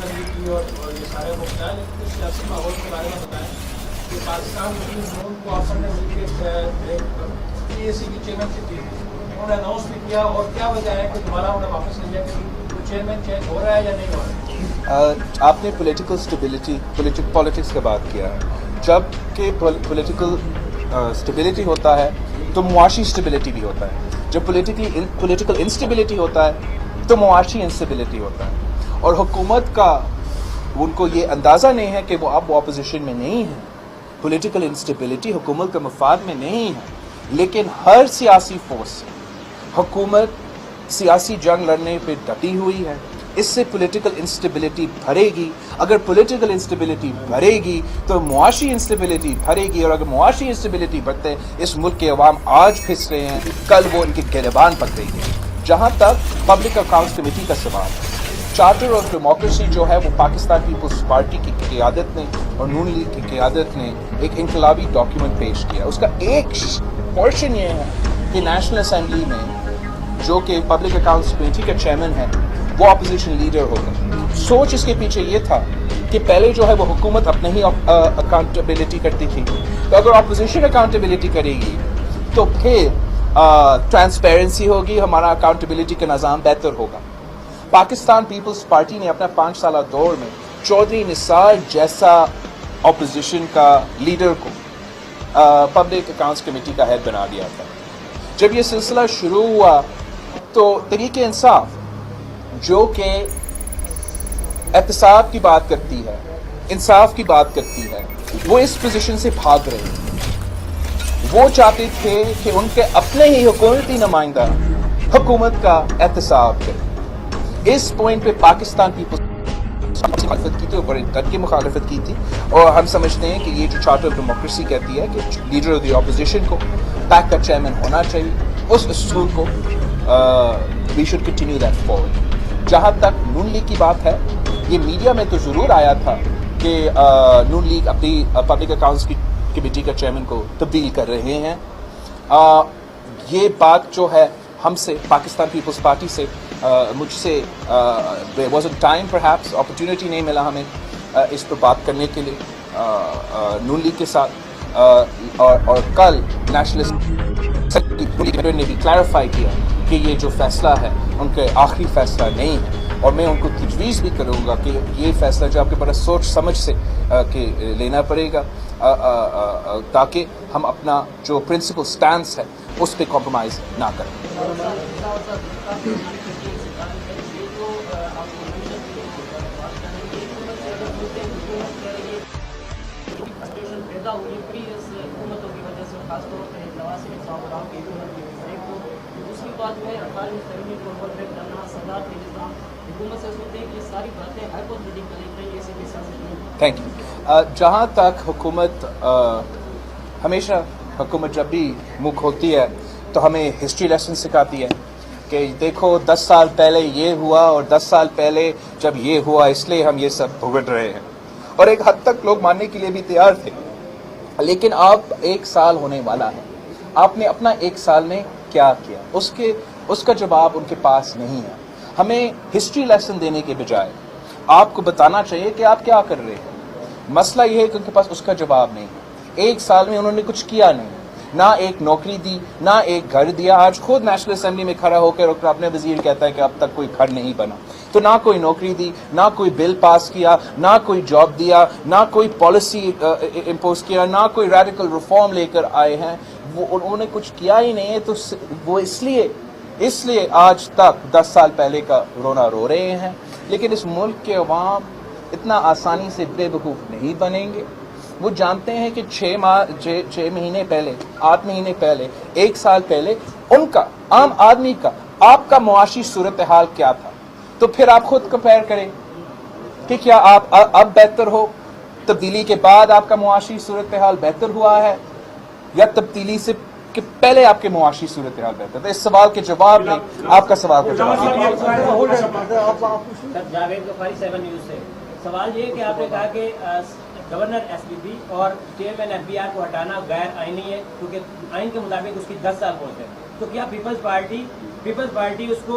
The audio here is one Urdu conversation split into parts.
اسمبلی کی اور یہ سارے وہ کیا لیکن اس سیاسی ماحول کے بارے میں بتائیں کہ پاکستان مسلم زون کو آپ نے مل کے پی ایس سی کی چیئرمین کی انہوں نے اناؤنس بھی کیا اور کیا وجہ ہے کہ دوبارہ انہیں واپس لے جائے کہ چیئرمین چینج ہو رہا ہے یا نہیں ہو رہا ہے؟ آپ نے پولیٹیکل اسٹیبلٹی پالیٹکس کا بات کیا ہے. جب کہ پولیٹیکل اسٹیبلٹی ہوتا ہے تو معاشی اسٹیبلٹی بھی ہوتا ہے. جب پولیٹیکل انسٹیبلٹی ہوتا ہے تو معاشی انسٹیبلٹی ہوتا ہے. اور حکومت کا ان کو یہ اندازہ نہیں ہے کہ وہ اب اپوزیشن میں نہیں ہے. پولیٹیکل انسٹیبلٹی حکومت کے مفاد میں نہیں ہے. لیکن ہر سیاسی فورس حکومت سیاسی جنگ لڑنے پہ ڈٹی ہوئی ہے. اس سے پولیٹیکل انسٹیبلٹی بھرے گی. اگر پولیٹیکل انسٹیبلٹی بھرے گی تو معاشی انسٹیبلٹی بھرے گی. اور اگر معاشی انسٹیبلٹی بڑھتے اس ملک کے عوام آج پھنس رہے ہیں, کل وہ ان کی گریبان پکڑے گی. جہاں تک پبلک اکاؤنٹس کمیٹی کا سوال ہے, چارٹر آف ڈیموکریسی جو ہے وہ پاکستان پیپلز پارٹی کی قیادت نے اور نون لیگ کی قیادت نے ایک انقلابی ڈاکیومنٹ پیش کیا. اس کا ایک پورشن یہ ہے کہ نیشنل اسمبلی میں جو کہ پبلک اکاؤنٹس کمیٹی کا چیئرمین ہے وہ اپوزیشن لیڈر ہوگا. سوچ اس کے پیچھے یہ تھا کہ پہلے جو ہے وہ حکومت اپنے ہی اکاؤنٹیبلٹی کرتی تھی, تو اگر اپوزیشن اکاؤنٹیبلٹی کرے گی تو پھر ٹرانسپیرنسی ہوگی, ہمارا اکاؤنٹیبلٹی کا نظام بہتر ہوگا. پاکستان پیپلز پارٹی نے اپنا 5 سالہ دور میں چودھری نثار جیسا اپوزیشن کا لیڈر کو پبلک اکاؤنٹس کمیٹی کا ہیڈ بنا دیا تھا. جب یہ سلسلہ شروع ہوا تو تحریک انصاف جو کہ احتساب کی بات کرتی ہے, انصاف کی بات کرتی ہے, وہ اس پوزیشن سے بھاگ رہے ہیں. وہ چاہتے تھے کہ ان کے اپنے ہی حکومتی نمائندہ حکومت کا احتساب کریں. اس پوائنٹ پہ پاکستان پیپلز مخالفت کی تھی اور بڑے ڈٹ کے مخالفت کی تھی. اور ہم سمجھتے ہیں کہ یہ جو چارٹر آف ڈیموکریسی کہتی ہے کہ لیڈر آف دی اپوزیشن کو پیک کا چیئرمین ہونا چاہیے, اس اصول کو we should continue that forward. جہاں تک نون لیگ کی بات ہے, یہ میڈیا میں تو ضرور آیا تھا کہ نون لیگ اپنی پبلک اکاؤنٹس کی کمیٹی کا چیئرمین کو تبدیل کر رہے ہیں. یہ بات جو ہے ہم سے پاکستان پیپلز پارٹی سے مجھ سے there was a time perhaps opportunity نہیں ملا ہمیں اس پر بات کرنے کے لیے نون لیگ کے ساتھ. اور کل نیشنلسٹ نے بھی کلیریفائی کیا کہ یہ جو فیصلہ ہے ان کے آخری فیصلہ نہیں ہے, اور میں ان کو تجویز بھی کروں گا کہ یہ فیصلہ جو آپ کے بڑا سوچ سمجھ سے کہ لینا پڑے گا تاکہ ہم اپنا جو پرنسپل سٹانس ہے اس پہ کمپرومائز نہ کریں. دوسری بات میں حکومت سے سنتے ہیں کہ یہ ساری باتیں تھینک یو. جہاں تک حکومت ہمیشہ حکومت جب بھی منہ کھولتی ہے تو ہمیں ہسٹری لیسن سکھاتی ہے کہ دیکھو 10 سال پہلے یہ ہوا اور 10 سال پہلے جب یہ ہوا اس لیے ہم یہ سب بھگت رہے ہیں. اور ایک حد تک لوگ ماننے کے لیے بھی تیار تھے. لیکن اب 1 سال ہونے والا ہے, آپ نے اپنا 1 سال میں کیا کیا اس کا جواب ان کے پاس نہیں ہے. ہمیں ہسٹری لیسن دینے کے بجائے آپ کو بتانا چاہیے کہ آپ کیا کر رہے ہیں. مسئلہ یہ ہے کہ ان کے پاس اس کا جواب نہیں ہے. 1 سال میں انہوں نے کچھ کیا نہیں, نہ ایک نوکری دی, نہ ایک گھر دیا. آج خود نیشنل اسمبلی میں کھڑا ہو کر اپنے وزیر کہتا ہے کہ اب تک کوئی گھر نہیں بنا. تو نہ کوئی نوکری دی, نہ کوئی بل پاس کیا, نہ کوئی جاب دیا, نہ کوئی پالیسی امپوز کیا, نہ کوئی ریڈیکل ریفارم لے کر آئے ہیں. وہ انہوں نے کچھ کیا ہی نہیں ہے. تو وہ اس لیے آج تک 10 سال پہلے کا رونا رو رہے ہیں. لیکن اس ملک کے عوام اتنا آسانی سے بے وقوف نہیں بنیں گے. وہ جانتے ہیں کہ 6 مہینے پہلے, 8 مہینے پہلے, 1 سال پہلے ان کا عام آدمی کا آپ کا معاشی صورتحال کیا تھا. تو پھر آپ خود کمپیئر کریں کہ کیا آپ اب بہتر ہو, تبدیلی کے بعد آپ کا معاشی صورتحال بہتر ہوا ہے, یا تبدیلی سے کہ پہلے آپ کے معاشی صورتحال بہتر تھا. اس سوال کے جواب میں آپ کا سوال کا جواب جاوید غفاری 7 نیوز سے سوال یہ ہے کہ آپ نے کہا کہ گورنر ایس پی بی اور چیئرمین ایف بی آر کو ہٹانا غیر آئینی ہے کیونکہ آئین کے مطابق اس کی 10 سال پہنچ ہے. تو کیا پیپلز پارٹی پیپلز پارٹی اس کو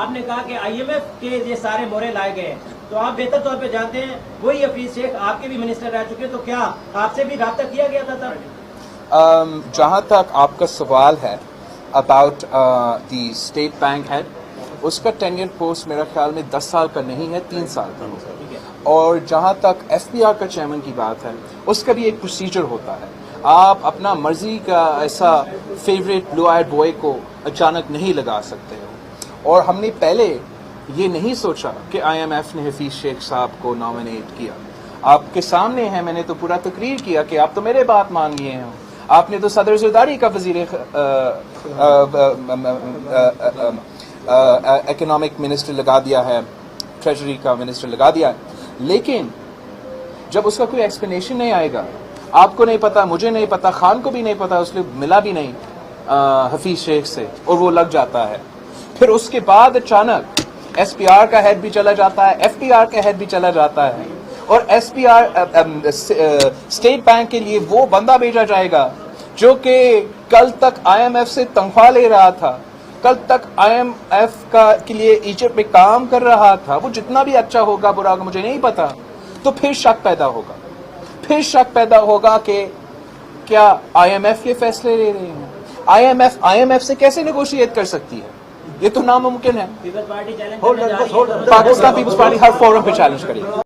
آپ نے کہا کہ آئی ایم ایف کے یہ سارے مورے لائے گئے ہیں, تو آپ بہتر طور پہ جانتے ہیں وہی حفیظ شیخ آپ کے بھی منسٹر رہ چکے, تو کیا آپ سے بھی رابطہ کیا گیا تھا تب؟ جہاں تک آپ کا سوال ہے about the state bank head, اس کا ٹینیئر پوسٹ میرا خیال میں 10 سال کا نہیں ہے, 3 سال کا ہوگا. اور جہاں تک ایف پی آر کا چیئرمین کی بات ہے, اس کا بھی ایک پروسیجر ہوتا ہے. آپ اپنا مرضی کا ایسا فیوریٹ بلو آئیڈ بوائے کو اچانک نہیں لگا سکتے ہو. اور ہم نے پہلے یہ نہیں سوچا کہ آئی ایم ایف نے حفیظ شیخ صاحب کو نامنیٹ کیا. آپ کے سامنے ہے, میں نے تو پورا تقریر کیا کہ آپ تو میرے بات مان لیے ہیں. آپ نے تو صدر زرداری کا وزیر اکنامک منسٹر لگا دیا ہے, ٹریجری کا منسٹر لگا دیا ہے. لیکن جب اس کا کوئی ایکسپلینیشن نہیں آئے گا, آپ کو نہیں پتا, مجھے نہیں پتا, خان کو بھی نہیں پتا, اس لیے ملا بھی نہیں حفیظ شیخ سے, اور وہ لگ جاتا ہے. پھر اس کے بعد اچانک ایس پی آر کا ہیڈ بھی چلا جاتا ہے, ایف پی آر کا ہیڈ بھی چلا جاتا ہے, اور S P R state bank کے لیے وہ بندہ بھیجا جائے گا جو کہ کل تک آئی ایم ایف سے تنخواہ لے رہا تھا, کل تک آئی ایم ایف کے لیے ایجپٹ میں کام کر رہا تھا. وہ جتنا بھی اچھا ہوگا برا ہوگا مجھے نہیں پتا. تو پھر شک پیدا ہوگا کہ کیا آئی ایم ایف کے فیصلے لے رہے ہیں. آئی ایم ایف سے کیسے نیگوشیٹ کر سکتی ہے؟ یہ تو ناممکن ہے. پیپلز پارٹی چیلنج کرنے جا رہی ہے. پاکستان پیپلز پارٹی ہر فورم پہ چیلنج کرے گی.